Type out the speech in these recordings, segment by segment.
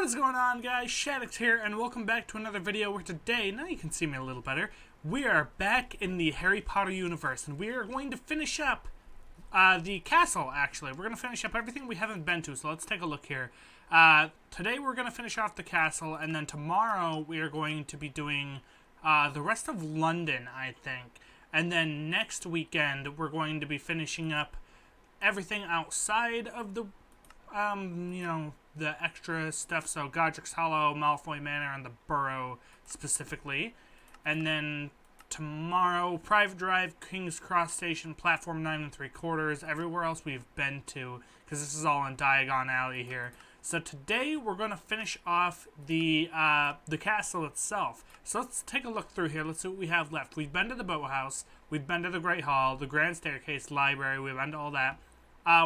What is going on, guys? Shaddix here, and welcome back to another video where today, now you can see me a little better, we are back in the Harry Potter universe, and we are going to finish up the castle, actually. We're going to finish up everything we haven't been to, so let's take a look here. Today we're going to finish off the castle, and then tomorrow we are going to be doing the rest of London, I think. And then next weekend we're going to be finishing up everything outside of the, the extra stuff, so Godric's Hollow, Malfoy Manor, and the Burrow specifically. And then tomorrow, Private Drive, King's Cross Station, Platform 9 3/4, everywhere else we've been to, because this is all in Diagon Alley here. So today we're going to finish off the castle itself. So let's take a look through here. Let's see what we have left. We've been to the boathouse, we've been to the Great Hall, the Grand Staircase, Library, we've been to all that.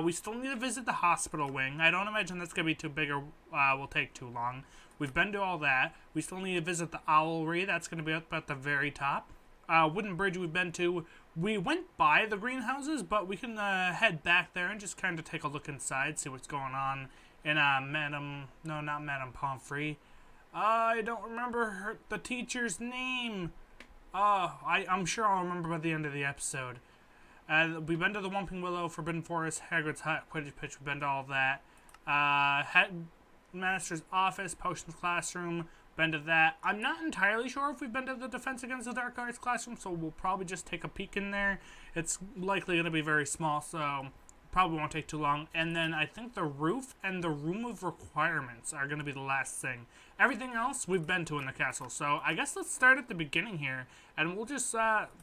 We still need to visit the hospital wing. I don't imagine that's going to be too big or will take too long. We've been to all that. We still need to visit the Owlery. That's going to be up at the very top. Wooden Bridge we've been to. We went by the greenhouses, but we can head back there and just kind of take a look inside, see what's going on in Madame Pomfrey. I don't remember the teacher's name. I'm sure I'll remember by the end of the episode. We've been to the Whomping Willow, Forbidden Forest, Hagrid's Hut, Quidditch Pitch. We've been to all of that. Headmaster's office, Potions Classroom. Been to that. I'm not entirely sure if we've been to the Defense Against the Dark Arts classroom, so we'll probably just take a peek in there. It's likely going to be very small, so probably won't take too long. And then I think the roof and the Room of Requirements are going to be the last thing. Everything else we've been to in the castle. So I guess let's start at the beginning here, and we'll just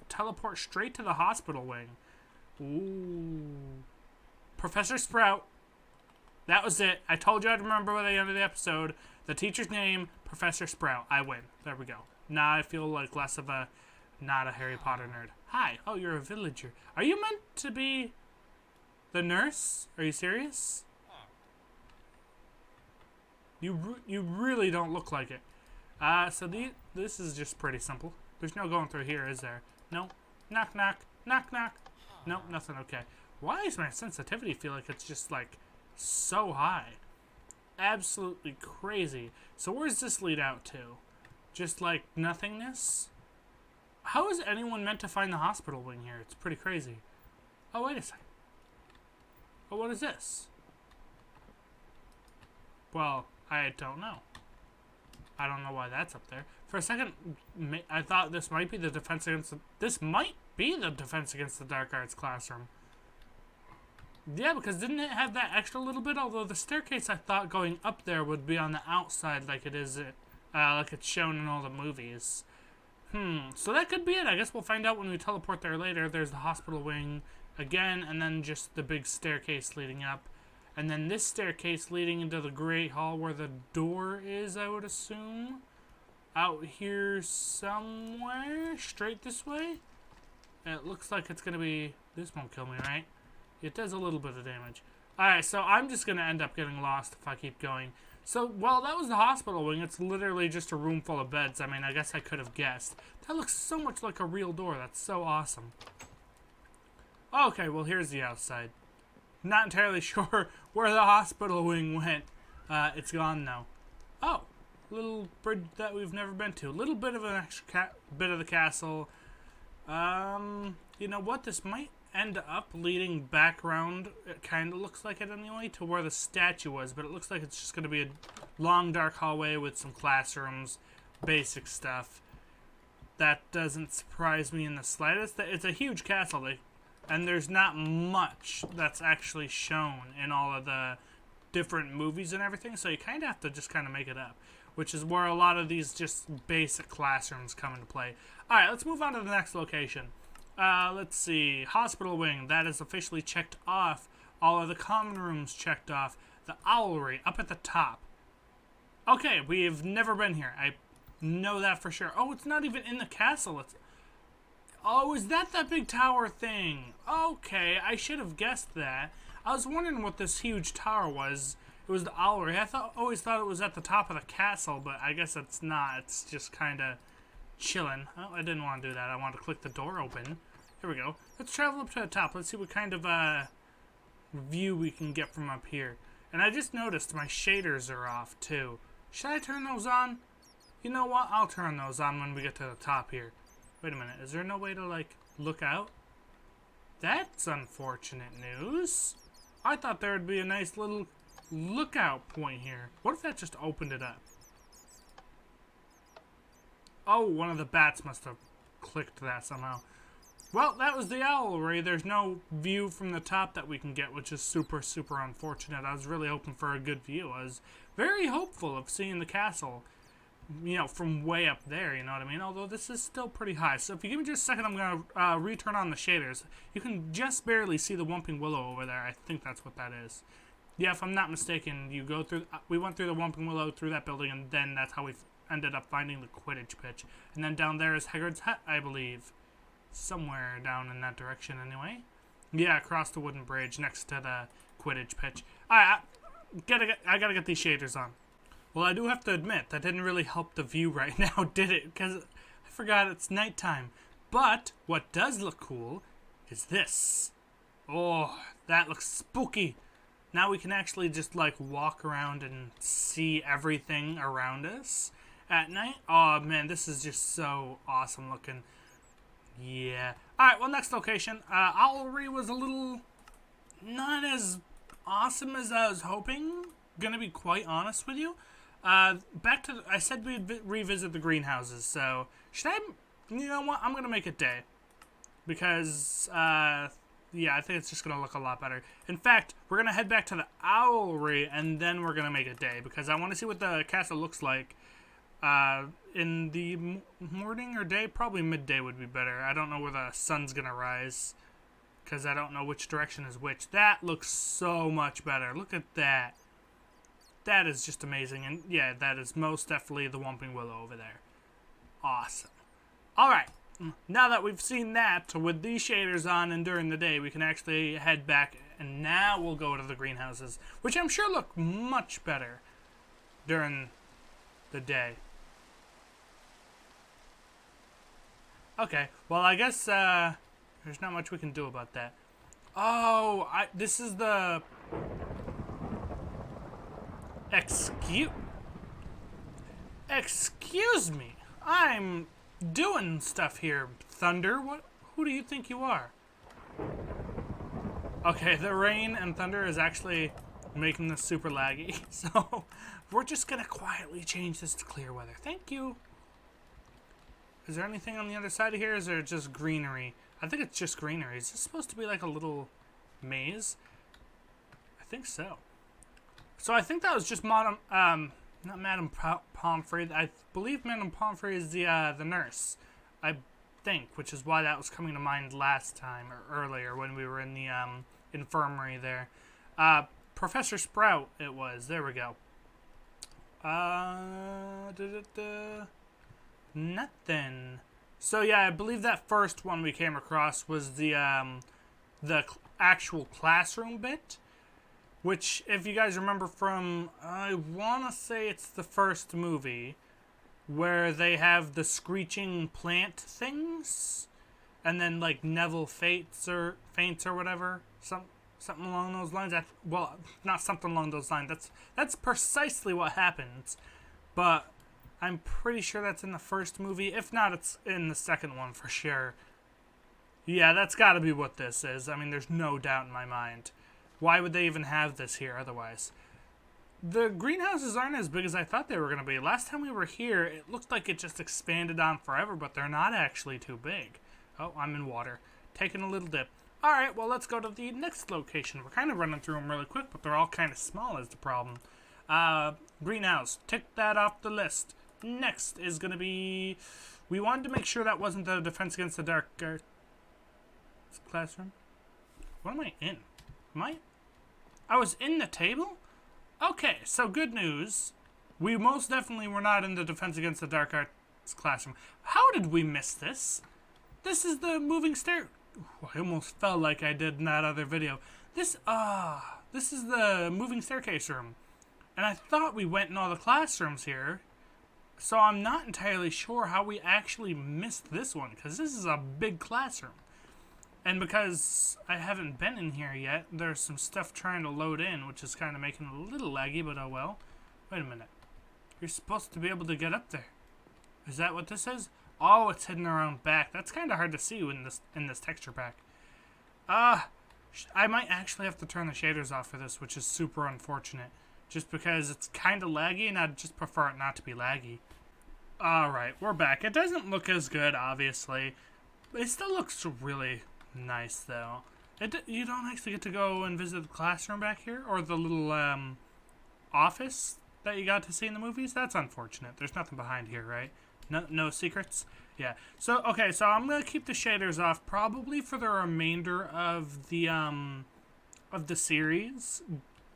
teleport straight to the hospital wing. Ooh. Professor Sprout. That was it. I told you I'd remember by the end of the episode. The teacher's name, Professor Sprout. I win. There we go. Now I feel like less of a, not a Harry Potter nerd. Hi. Oh, you're a villager. Are you meant to be the nurse? Are you serious? You really don't look like it. So this is just pretty simple. There's no going through here, is there? No. Knock, knock. Knock, knock. Nope, nothing. Okay. Why does my sensitivity feel like it's just, like, so high? Absolutely crazy. So where's this lead out to? Just, like, nothingness? How is anyone meant to find the hospital wing here? It's pretty crazy. Oh, wait a second. Oh, what is this? Well, I don't know. I don't know why that's up there. For a second, I thought this might be the Defense Against the... This might be the Defense Against the Dark Arts classroom. Yeah, because didn't it have that extra little bit? Although the staircase, I thought going up there would be on the outside like it is, like it's shown in all the movies. So that could be it. I guess we'll find out when we teleport there later. There's the hospital wing again, and then just the big staircase leading up. And then this staircase leading into the Great Hall where the door is, I would assume. Out here somewhere. Straight this way. It looks like it's going to be... This won't kill me, right? It does a little bit of damage. Alright, so I'm just going to end up getting lost if I keep going. So, well, that was the hospital wing. It's literally just a room full of beds. I mean, I guess I could have guessed. That looks so much like a real door. That's so awesome. Okay, well, here's the outside. Not entirely sure where the hospital wing went. It's gone now. Oh, little bridge that we've never been to. A little bit of an extra bit of the castle. You know what? This might end up leading back around. It kind of looks like it anyway, to where the statue was. But it looks like it's just going to be a long, dark hallway with some classrooms. Basic stuff. That doesn't surprise me in the slightest. It's a huge castle. And there's not much that's actually shown in all of the different movies and everything, so you kind of have to just kind of make it up, which is where a lot of these just basic classrooms come into play. Alright, let's move on to the next location. Let's see. Hospital wing. That is officially checked off. All of the common rooms checked off. The Owlery up at the top. Okay, we've never been here. I know that for sure. Oh, it's not even in the castle. Oh, is that big tower thing? Okay, I should have guessed that. I was wondering what this huge tower was. It was the Owlery. I always thought it was at the top of the castle, but I guess it's not. It's just kind of chilling. Oh, I didn't want to do that. I wanted to click the door open. Here we go. Let's travel up to the top. Let's see what kind of view we can get from up here. And I just noticed my shaders are off, too. Should I turn those on? You know what? I'll turn those on when we get to the top here. Wait a minute. Is there no way to, like, look out? That's unfortunate news. I thought there would be a nice little lookout point here. What if that just opened it up? Oh, one of the bats must have clicked that somehow. Well, that was the Owlery. There's no view from the top that we can get, which is super, super unfortunate. I was really hoping for a good view. I was very hopeful of seeing the castle, you know, from way up there, you know what I mean? Although this is still pretty high. So if you give me just a second, I'm going to return on the shaders. You can just barely see the Whomping Willow over there. I think that's what that is. Yeah, if I'm not mistaken, you go through... we went through the Whomping Willow, through that building, and then that's how we ended up finding the Quidditch pitch. And then down there is Hagrid's hut, I believe. Somewhere down in that direction, anyway. Yeah, across the wooden bridge next to the Quidditch pitch. Alright, I gotta get these shaders on. Well, I do have to admit, that didn't really help the view right now, did it? Because I forgot it's nighttime. But what does look cool is this. Oh, that looks spooky. Now we can actually just, like, walk around and see everything around us at night. Oh, man, this is just so awesome looking. Yeah. Alright, well, next location. Owlery was a little not as awesome as I was hoping. Gonna be quite honest with you. Back to... I said we'd revisit the greenhouses, so... Should I... You know what? I'm gonna make it day. Because, yeah, I think it's just gonna look a lot better. In fact, we're gonna head back to the Owlery, and then we're gonna make it day. Because I want to see what the castle looks like. In the morning or day, probably midday would be better. I don't know where the sun's gonna rise, because I don't know which direction is which. That looks so much better. Look at that. That is just amazing. And yeah, that is most definitely the Whomping Willow over there. Awesome. Alright, now that we've seen that, with these shaders on and during the day, we can actually head back, and now we'll go to the greenhouses, which I'm sure look much better during the day. Okay, well, I guess there's not much we can do about that. Oh, this is the... Excuse me. I'm doing stuff here, Thunder. Who do you think you are? Okay, the rain and thunder is actually making this super laggy. So, we're just gonna quietly change this to clear weather. Thank you. Is there anything on the other side of here? Is there just greenery? I think it's just greenery. Is this supposed to be like a little maze? I think so. So I think that was just not Madame Pomfrey. I believe Madame Pomfrey is the nurse. I think, which is why that was coming to mind last time or earlier when we were in the infirmary there. Professor Sprout it was. There we go. Nothing. So yeah, I believe that first one we came across was the actual classroom bit, which, if you guys remember from, I want to say it's the first movie, where they have the screeching plant things, and then like Neville faints or whatever, something along those lines. Well, not something along those lines. That's precisely what happens, but I'm pretty sure that's in the first movie. If not, it's in the second one for sure. Yeah, that's got to be what this is. I mean, there's no doubt in my mind. Why would they even have this here otherwise? The greenhouses aren't as big as I thought they were going to be. Last time we were here, it looked like it just expanded on forever, but they're not actually too big. Oh, I'm in water. Taking a little dip. Alright, well, let's go to the next location. We're kind of running through them really quick, but they're all kind of small is the problem. Greenhouse. Tick that off the list. Next is going to be... We wanted to make sure that wasn't the Defense Against the Dark Arts classroom. What am I in? I was in the table? Okay, so good news. We most definitely were not in the Defense Against the Dark Arts classroom. How did we miss this? This is the moving stair... Ooh, I almost felt like I did in that other video. This is the moving staircase room. And I thought we went in all the classrooms here. So I'm not entirely sure how we actually missed this one, because this is a big classroom. And because I haven't been in here yet, there's some stuff trying to load in, which is kind of making it a little laggy, but oh well. Wait a minute. You're supposed to be able to get up there. Is that what this is? Oh, it's hidden around back. That's kind of hard to see in this texture pack. I might actually have to turn the shaders off for this, which is super unfortunate. Just because it's kind of laggy, and I'd just prefer it not to be laggy. Alright, we're back. It doesn't look as good, obviously. It still looks really nice, though. You don't actually get to go and visit the classroom back here? Or the little, office that you got to see in the movies? That's unfortunate. There's nothing behind here, right? No secrets? Yeah. So, okay, so I'm going to keep the shaders off probably for the remainder of the series.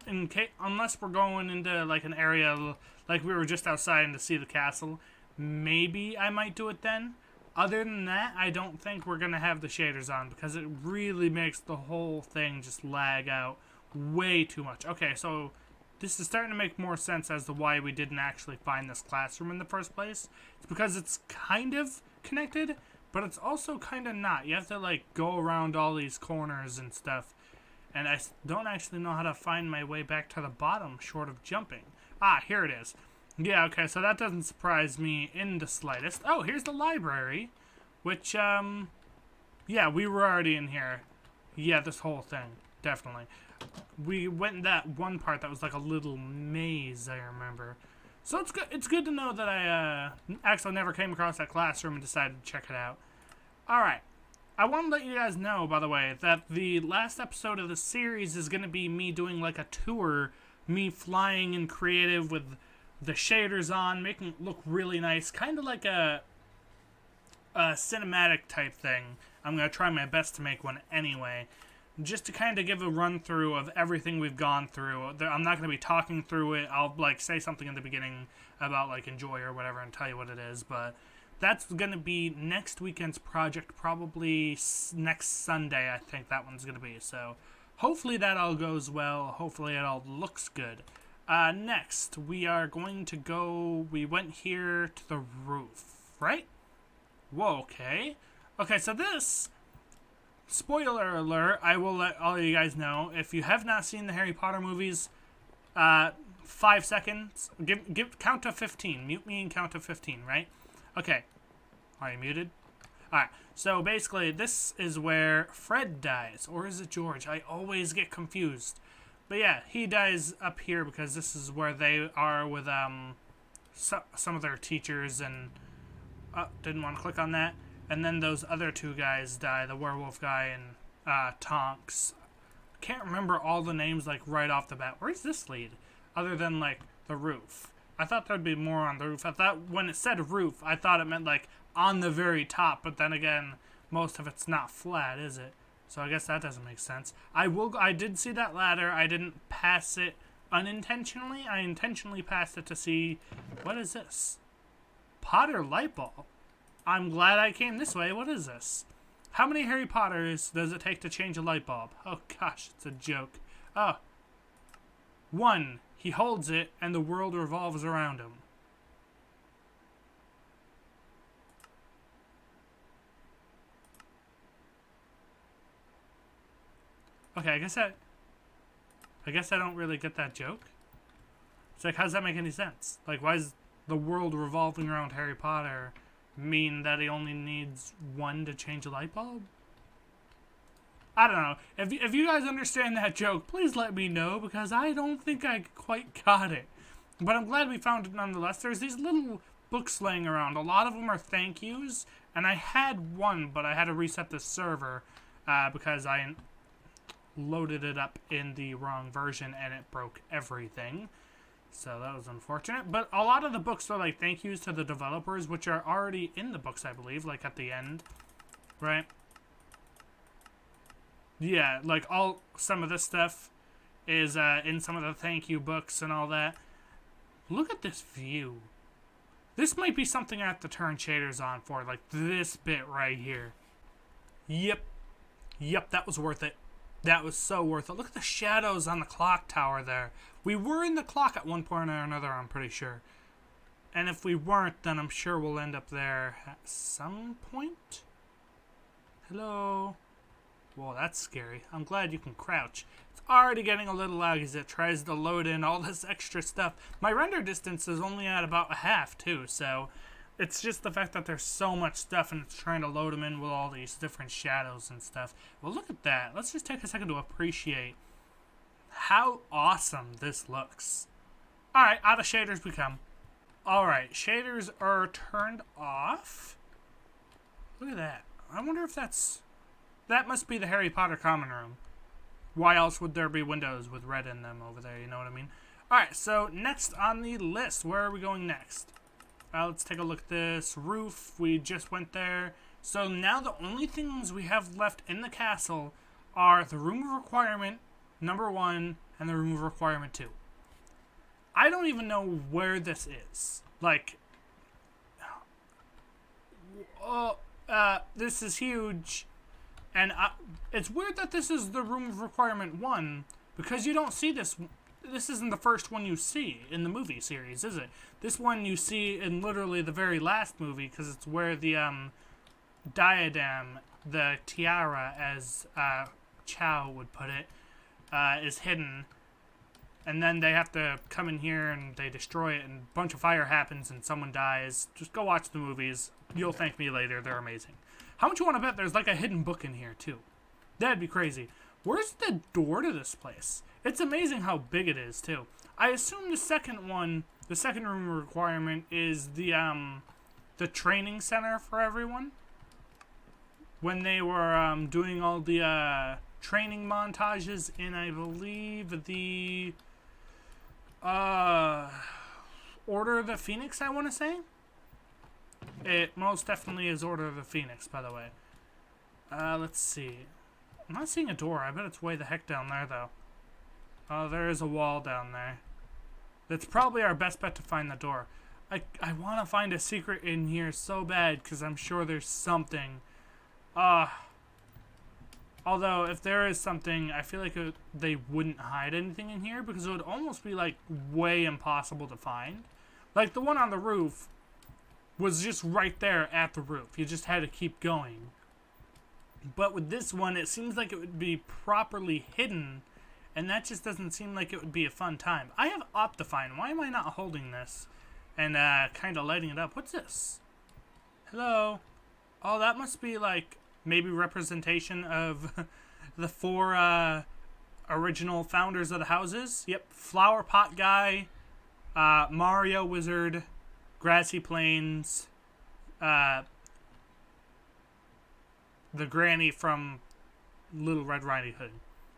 Unless we're going into, like, an area, like we were just outside to see the castle. Maybe I might do it then. Other than that, I don't think we're going to have the shaders on because it really makes the whole thing just lag out way too much. Okay, so this is starting to make more sense as to why we didn't actually find this classroom in the first place. It's because it's kind of connected, but it's also kind of not. You have to, like, go around all these corners and stuff. And I don't actually know how to find my way back to the bottom short of jumping. Ah, here it is. Yeah, okay, so that doesn't surprise me in the slightest. Oh, here's the library, which, yeah, we were already in here. Yeah, this whole thing, definitely. We went in that one part that was like a little maze, I remember. So it's good to know that I, actually never came across that classroom and decided to check it out. Alright. I want to let you guys know, by the way, that the last episode of the series is going to be me doing like a tour, me flying in creative with the shaders on, making it look really nice, kind of like a cinematic type thing. I'm going to try my best to make one anyway, just to kind of give a run through of everything we've gone through. I'm not going to be talking through it. I'll like say something in the beginning about like enjoy or whatever and tell you what it is, but that's going to be next weekend's project, probably next Sunday, I think that one's going to be. So hopefully that all goes well. Hopefully it all looks good. Next, we are going to go, we went here to the roof, right? Whoa, okay. Okay, so this, spoiler alert, I will let all of you guys know, if you have not seen the Harry Potter movies, 5 seconds, count to 15, mute me and count to 15, right? Okay, are you muted? Alright, so basically this is where Fred dies, or is it George? I always get confused. But yeah, he dies up here because this is where they are with some of their teachers and didn't want to click on that. And then those other two guys die, the werewolf guy and Tonks. Can't remember all the names like right off the bat. Where's this lead? Other than like the roof. I thought there'd be more on the roof. I thought when it said roof, I thought it meant like on the very top, but then again, most of it's not flat, is it? So I guess that doesn't make sense. I did see that ladder. I didn't pass it unintentionally. I intentionally passed it to see, what is this? Potter light bulb. I'm glad I came this way. What is this? How many Harry Potters does it take to change a light bulb? Oh gosh, it's a joke. Oh. 1. He holds it and the world revolves around him. Okay, I guess I don't really get that joke. It's like, how does that make any sense? Like, why is the world revolving around Harry Potter mean that he only needs 1 to change a light bulb? I don't know. If you guys understand that joke, please let me know, because I don't think I quite got it. But I'm glad we found it nonetheless. There's these little books laying around. A lot of them are thank yous, and I had one, but I had to reset the server because I loaded it up in the wrong version and it broke everything. So that was unfortunate. But a lot of the books are like thank yous to the developers, which are already in the books, I believe, like at the end, right? Yeah, like some of this stuff is in some of the thank you books and all that. Look at this view. This might be something I have to turn shaders on for, like this bit right here. Yep, that was worth it. That was so worth it. Look at the shadows on the clock tower there. We were in the clock at one point or another, I'm pretty sure. And if we weren't, then I'm sure we'll end up there at some point. Hello? Whoa, that's scary. I'm glad you can crouch. It's already getting a little laggy as it tries to load in all this extra stuff. My render distance is only at about a half, too, so it's just the fact that there's so much stuff and it's trying to load them in with all these different shadows and stuff. Well, look at that. Let's just take a second to appreciate how awesome this looks. Alright, out of shaders we come. Alright, shaders are turned off. Look at that. I wonder if that's... That must be the Harry Potter common room. Why else would there be windows with red in them over there, you know what I mean? Alright, so next on the list, where are we going next? Let's take a look at this roof. We just went there. So now the only things we have left in the castle are the room of requirement number 1 and the room of requirement 2. I don't even know where this is. Like, this is huge. And it's weird that this is the room of requirement 1, because you don't see this. This isn't the first one you see in the movie series, is it? This one you see in literally the very last movie, because it's where the diadem, the tiara, as Chow would put it, is hidden. And then they have to come in here and they destroy it, and a bunch of fire happens and someone dies. Just go watch the movies. You'll thank me later. They're amazing. How much you want to bet there's like a hidden book in here, too? That'd be crazy. Where's the door to this place? It's amazing how big it is, too. I assume the second one, the second room requirement, is the training center for everyone. When they were doing all the training montages in, I believe, the Order of the Phoenix, I want to say. It most definitely is Order of the Phoenix, by the way. Let's see. I'm not seeing a door. I bet it's way the heck down there, though. Oh, there is a wall down there. That's probably our best bet to find the door. I want to find a secret in here so bad, because I'm sure there's something. Although, if there is something, I feel like they wouldn't hide anything in here, because it would almost be, like, way impossible to find. Like, the one on the roof was just right there at the roof. You just had to keep going. But with this one, it seems like it would be properly hidden, and that just doesn't seem like it would be a fun time. I have Optifine. Why am I not holding this and kind of lighting it up? What's this? Hello? Oh, that must be, like, maybe representation of the 4 original founders of the houses. Yep, Flower Pot Guy, Mario Wizard, Grassy Plains, the granny from Little Red Riding Hood.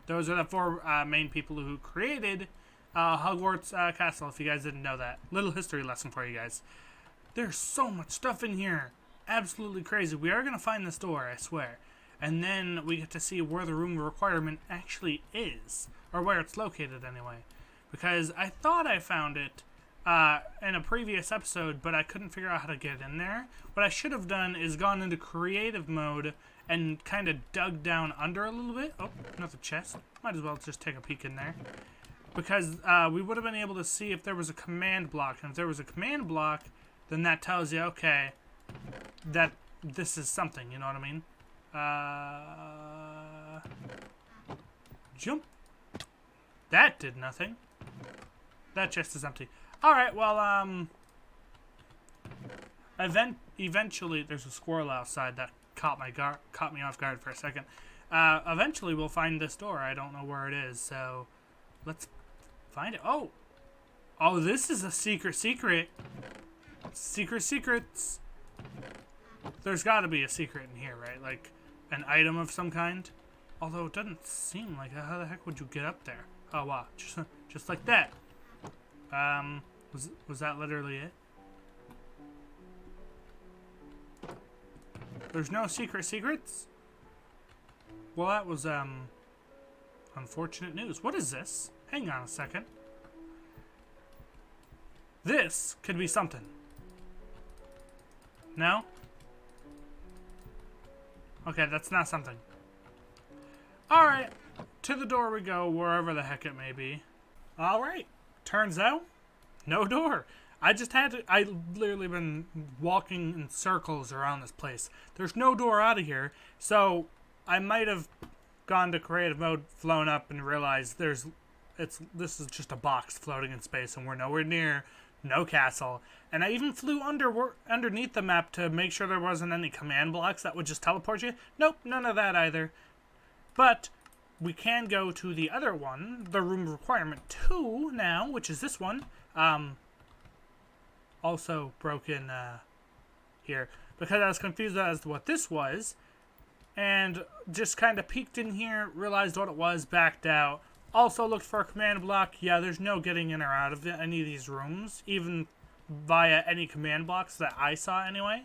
Those are the 4 main people who created Hogwarts Castle, if you guys didn't know that. Little history lesson for you guys. There's so much stuff in here. Absolutely crazy. We are going to find this door, I swear. And then we get to see where the room requirement actually is. Or where it's located, anyway. Because I thought I found it in a previous episode, but I couldn't figure out how to get in there. What I should have done is gone into creative mode and kind of dug down under a little bit. Oh, another chest. Might as well just take a peek in there. Because we would have been able to see if there was a command block. And if there was a command block, then that tells you, okay, that this is something, you know what I mean? Jump. That did nothing. That chest is empty. Alright, well, eventually, there's a squirrel outside that caught me off guard for a second. Eventually we'll find this door. I don't know where it is, so let's find it. Oh, this is a secret. Secrets. There's got to be a secret in here, right? Like an item of some kind. Although it doesn't seem like it. How the heck would you get up there? Oh wow, just like that. Was that literally it? There's no secrets? Well, that was, unfortunate news. What is this? Hang on a second. This could be something. No? Okay, that's not something. Alright, to the door we go, wherever the heck it may be. Alright, turns out, no door. I literally been walking in circles around this place. There's no door out of here, so I might have gone to creative mode, flown up, and realized this is just a box floating in space, and we're nowhere near no castle. And I even flew underneath the map to make sure there wasn't any command blocks that would just teleport you. Nope, none of that either. But we can go to the other one, the room requirement 2 now, which is this one. Also broken here, because I was confused as to what this was, and just kind of peeked in here, realized what it was, backed out. Also looked for a command block. Yeah, there's no getting in or out of any of these rooms, even via any command blocks that I saw anyway.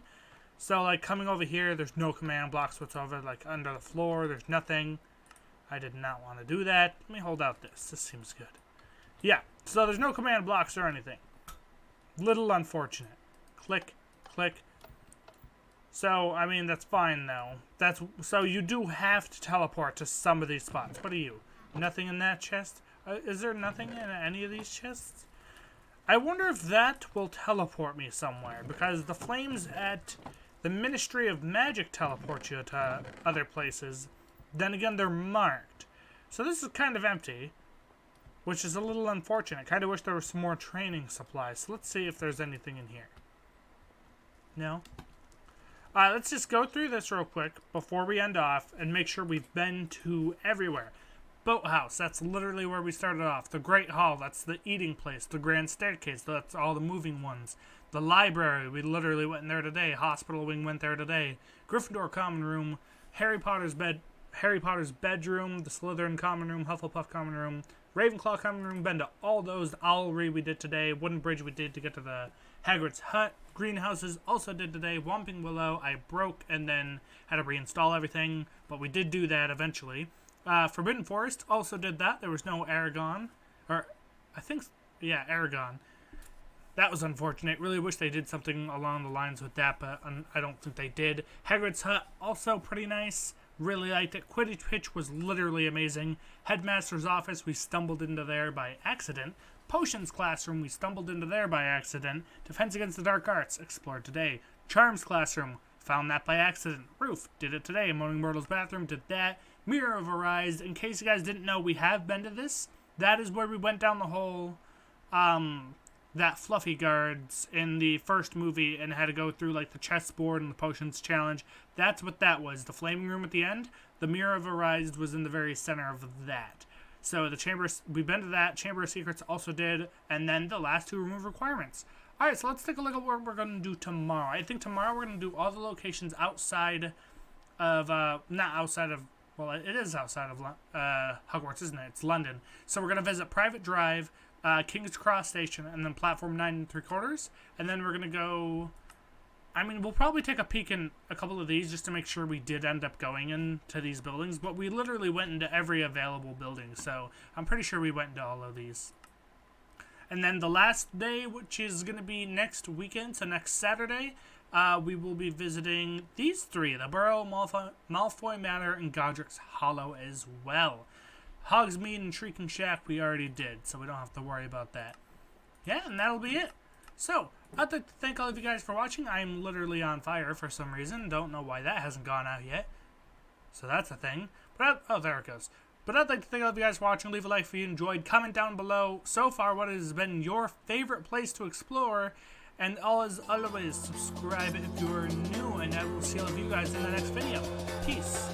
So, like, coming over here, there's no command blocks whatsoever. Like, under the floor, there's nothing. I did not want to do that. Let me hold out this. This seems good. Yeah, so there's no command blocks or anything. Little unfortunate. Click, click. So, I mean, that's fine, though. So you do have to teleport to some of these spots. What are you? Nothing in that chest? Is there nothing in any of these chests? I wonder if that will teleport me somewhere, because the flames at the Ministry of Magic teleport you to other places. Then again, they're marked. So this is kind of empty, which is a little unfortunate. Kind of wish there was some more training supplies. So let's see if there's anything in here. No? Let's just go through this real quick before we end off and make sure we've been to everywhere. Boathouse, that's literally where we started off. The Great Hall, that's the eating place. The Grand Staircase, that's all the moving ones. The library, we literally went in there today. Hospital Wing went there today. Gryffindor Common Room, Harry Potter's bedroom, the Slytherin Common Room, Hufflepuff Common Room, Ravenclaw Common Room, been to all those. The Owlery we did today. Wooden Bridge we did to get to the Hagrid's Hut. Greenhouses also did today. Whomping Willow I broke and then had to reinstall everything, but we did do that eventually. Forbidden Forest also did that. There was no Aragon. Aragon. That was unfortunate. Really wish they did something along the lines with that, but I don't think they did. Hagrid's Hut, also pretty nice. Really liked it. Quidditch Pitch was literally amazing. Headmaster's office, we stumbled into there by accident. Potions classroom, we stumbled into there by accident. Defense Against the Dark Arts, explored today. Charms classroom, found that by accident. Roof, did it today. Moaning Myrtle's bathroom, did that. Mirror of Arise, in case you guys didn't know, we have been to this. That is where we went down the hole, that Fluffy guards in the first movie and had to go through, like, the chessboard and the potions challenge. That's what that was. The flaming room at the end. The Mirror of Arise was in the very center of that. So the chambers, we've been to that. Chamber of Secrets also did. And then the last two remove requirements. Alright, so let's take a look at what we're going to do tomorrow. I think tomorrow we're going to do all the locations outside of, not outside of, well, it is outside of Hogwarts, isn't it? It's London. So we're going to visit Private Drive, King's Cross Station, and then Platform 9 3/4. And then we're going to go, I mean, we'll probably take a peek in a couple of these just to make sure we did end up going into these buildings. But we literally went into every available building, so I'm pretty sure we went into all of these. And then the last day, which is going to be next weekend, so next Saturday, we will be visiting these three, the Burrow, Malfoy Manor, and Godric's Hollow as well. Hogsmeade and Shrieking Shack we already did, so we don't have to worry about that. Yeah, and that'll be it. So, I'd like to thank all of you guys for watching. I'm literally on fire for some reason. Don't know why that hasn't gone out yet. So that's a thing. But oh, there it goes. But I'd like to thank all of you guys for watching. Leave a like if you enjoyed. Comment down below so far what has been your favorite place to explore. And as always, subscribe if you're new. And I will see all of you guys in the next video. Peace.